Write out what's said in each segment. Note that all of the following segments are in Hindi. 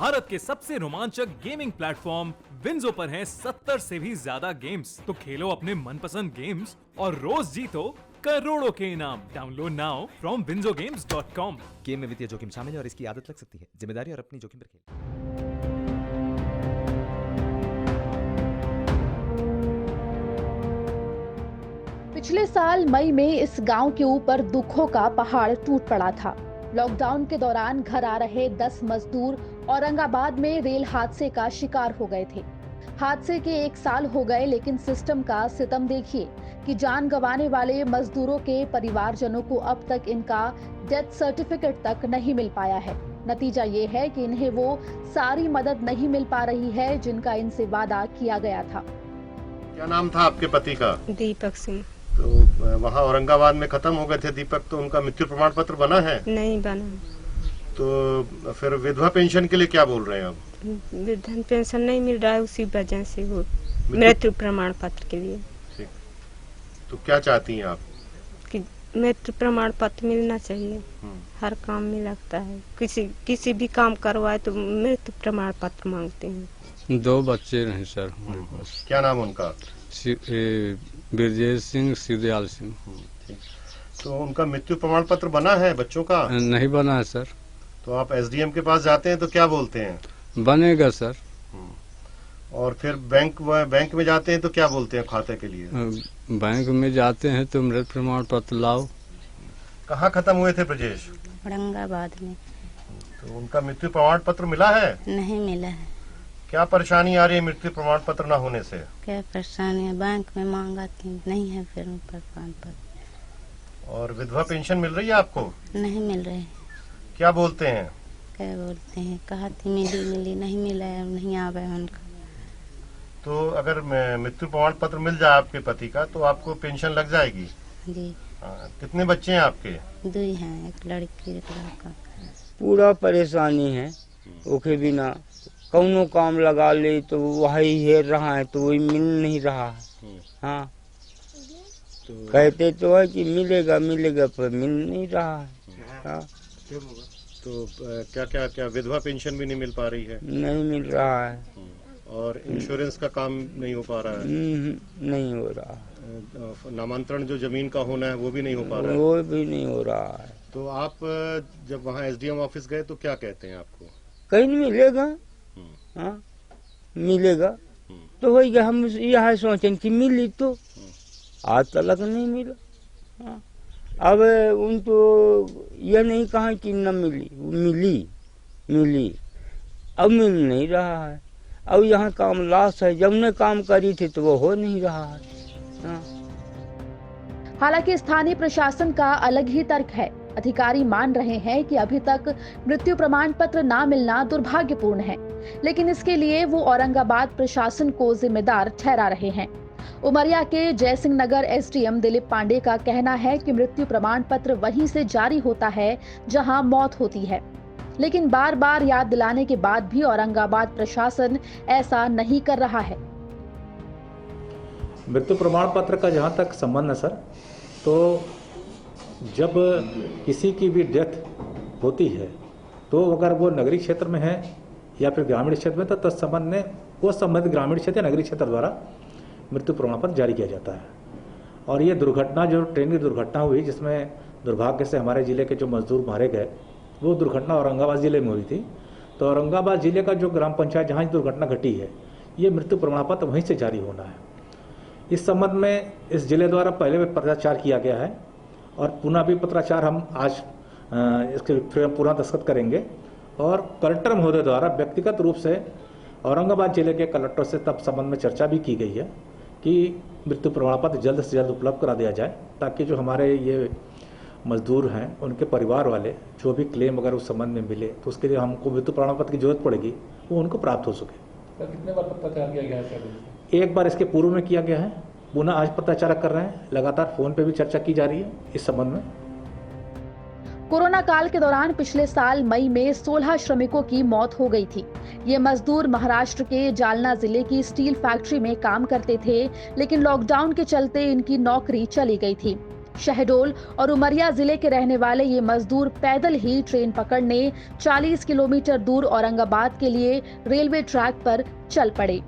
भारत के सबसे रोमांचक गेमिंग प्लेटफॉर्म विंजो पर हैं 70 से भी ज्यादा गेम्स। तो खेलो अपने मनपसंद गेम्स और रोज जीतो करोड़ों के इनाम। Download now from winzogames.com। Game में वित्तीय जोखिम शामिल है और इसकी आदत लग सकती है। जिम्मेदारी और अपनी जोखिम पर खेलें। पिछले साल मई में इस गांव के ऊपर दुखों का पहाड़ टूट पड़ा था। लॉकडाउन के दौरान घर आ रहे 10 मजदूर औरंगाबाद में रेल हादसे का शिकार हो गए थे। हादसे के 1 साल हो गए, लेकिन सिस्टम का सितम देखिए कि जान गंवाने वाले मजदूरों के परिवारजनों को अब तक इनका डेथ सर्टिफिकेट तक नहीं मिल पाया है। नतीजा ये है कि इन्हें वो सारी मदद नहीं मिल पा रही है जिनका इनसे वादा किया गया था। क्या नाम था आपके पति का? दीपक सिंह। तो वहाँ औरंगाबाद में खत्म हो गए थे दीपक, तो उनका मृत्यु प्रमाण पत्र बना है? नहीं बना। तो फिर विधवा पेंशन के लिए क्या बोल रहे हैं आप? वृद्धन पेंशन नहीं मिल रहा है, उसी वजह से वो मृत्यु प्रमाण पत्र के लिए। ठीक। तो क्या चाहती हैं आप? कि मृत्यु प्रमाण पत्र मिलना चाहिए। हर काम में लगता है, किसी भी काम करवाए तो मृत्यु प्रमाण पत्र मांगते हैं। 2 बच्चे हैं सर हमारे पास। क्या नाम उनका? ब्रजेश सिंह, सिरदयाल सिंह। तो उनका मृत्यु प्रमाण पत्र बना है बच्चों का? नहीं बना है सर। तो आप एसडीएम के पास जाते हैं तो क्या बोलते हैं? बनेगा सर। और फिर बैंक में जाते हैं तो क्या बोलते हैं खाते के लिए? बैंक में जाते हैं तो मृत्यु प्रमाण पत्र लाओ। कहाँ खत्म हुए थे ब्रजेश? औरंगाबाद में। तो उनका मृत्यु प्रमाण पत्र मिला है? नहीं मिला है। क्या परेशानी आ रही है मृत्यु प्रमाण पत्र न होने से? क्या परेशानी है, बैंक में मांगा थी, नहीं है फिर प्रमाण पत्र। और विधवा पेंशन मिल रही है आपको? नहीं मिल रही। क्या बोलते हैं? क्या बोलते हैं, कहा थी मिली नहीं मिला है, नहीं आ गया उनका। तो अगर मृत्यु प्रमाण पत्र मिल जाए आपके पति का तो आपको पेंशन लग जाएगी? जी। कितने बच्चे हैं आपके? 2 हैं, एक लड़की एक लड़का। पूरा परेशानी है, ओके बिना कौनो काम लगा ले तो वही हेर रहा है, तो वही मिल नहीं रहा है। हाँ, तो कहते तो है कि मिलेगा पर मिल नहीं रहा है। हाँ। तो क्या विधवा पेंशन भी नहीं मिल पा रही है? नहीं मिल रहा है। और इंश्योरेंस का काम नहीं हो पा रहा है? नहीं हो रहा है। नामांतरण जो जमीन का होना है वो भी नहीं हो पा रहा है? वो भी नहीं हो रहा है। तो आप जब वहाँ एसडीएम ऑफिस गए तो क्या कहते हैं आपको? कहीं नहीं मिलेगा। हाँ, मिलेगा तो वही हम यह सोचें कि मिली, तो आज तक नहीं मिला। हाँ। अब उनको यह नहीं कहा कि न मिली अब मिल नहीं रहा है। अब यहाँ काम लाश है, जब ने काम करी थी तो वो हो नहीं रहा है। हाँ। हालांकि स्थानीय प्रशासन का अलग ही तर्क है। अधिकारी मान रहे हैं कि अभी तक मृत्यु प्रमाण पत्र ना मिलना दुर्भाग्यपूर्ण है, लेकिन इसके लिए वो औरंगाबाद प्रशासन को जिम्मेदार ठहरा रहे हैं। उमरिया के जयसिंह नगर एसडीएम दिलीप पांडे का कहना है कि मृत्यु प्रमाण पत्र वहीं से जारी होता है जहां मौत होती है, लेकिन बार बार याद दिलाने के बाद भी औरंगाबाद प्रशासन ऐसा नहीं कर रहा है। मृत्यु प्रमाण पत्र का जहाँ तक संबंध है सर, तो जब किसी की भी डेथ होती है तो अगर वो नगरीय क्षेत्र में है या फिर ग्रामीण क्षेत्र में, तो तत्संबंध में वो संबंधित ग्रामीण क्षेत्र या नगरीय क्षेत्र द्वारा मृत्यु प्रमाण पत्र जारी किया जाता है। और ये दुर्घटना, जो ट्रेन की दुर्घटना हुई जिसमें दुर्भाग्य से हमारे जिले के जो मजदूर मारे गए, वो दुर्घटना औरंगाबाद जिले में हुई थी। तो औरंगाबाद जिले का जो ग्राम पंचायत जहाँ दुर्घटना घटी है, ये मृत्यु प्रमाण पत्र वहीं से जारी होना है। इस संबंध में इस जिले द्वारा पहले भी पत्राचार किया गया है और पुनः भी पत्राचार हम आज इसके फिर पुनः दस्तखत करेंगे। और कलेक्टर महोदय द्वारा व्यक्तिगत रूप से औरंगाबाद जिले के कलेक्टर से तब संबंध में चर्चा भी की गई है कि मृत्यु प्रमाण पत्र जल्द से जल्द उपलब्ध करा दिया जाए, ताकि जो हमारे ये मजदूर हैं उनके परिवार वाले जो भी क्लेम अगर उस संबंध में मिले तो उसके लिए हमको मृत्यु प्रमाण पत्र की जरूरत पड़ेगी, वो उनको प्राप्त हो सके। कितने बार पत्राचार किया गया है? एक बार इसके पूर्व में किया गया है, पुनः आज पत्राचार कर रहे हैं। लगातार फोन पे भी चर्चा की जा रही है इस संबंध में। कोरोना काल के दौरान पिछले साल मई में 16 श्रमिकों की मौत हो गई थी। ये मजदूर महाराष्ट्र के जालना जिले की स्टील फैक्ट्री में काम करते थे, लेकिन लॉकडाउन के चलते इनकी नौकरी चली गई थी। शहडोल और उमरिया जिले के रहने वाले ये मजदूर पैदल ही ट्रेन पकड़ने 40 किलोमीटर दूर औरंगाबाद के लिए रेलवे ट्रैक पर चल पड़े।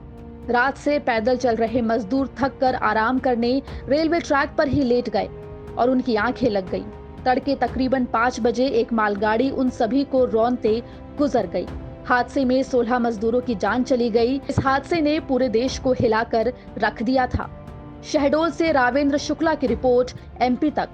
रात से पैदल चल रहे मजदूर थक कर आराम करने रेलवे ट्रैक पर ही लेट गए और उनकी आंखें लग गईं। तड़के तकरीबन 5 बजे एक मालगाड़ी उन सभी को रौंदते गुजर गई। हादसे में 16 मजदूरों की जान चली गई। इस हादसे ने पूरे देश को हिलाकर रख दिया था। शहडोल से रावेंद्र शुक्ला की रिपोर्ट, MP तक।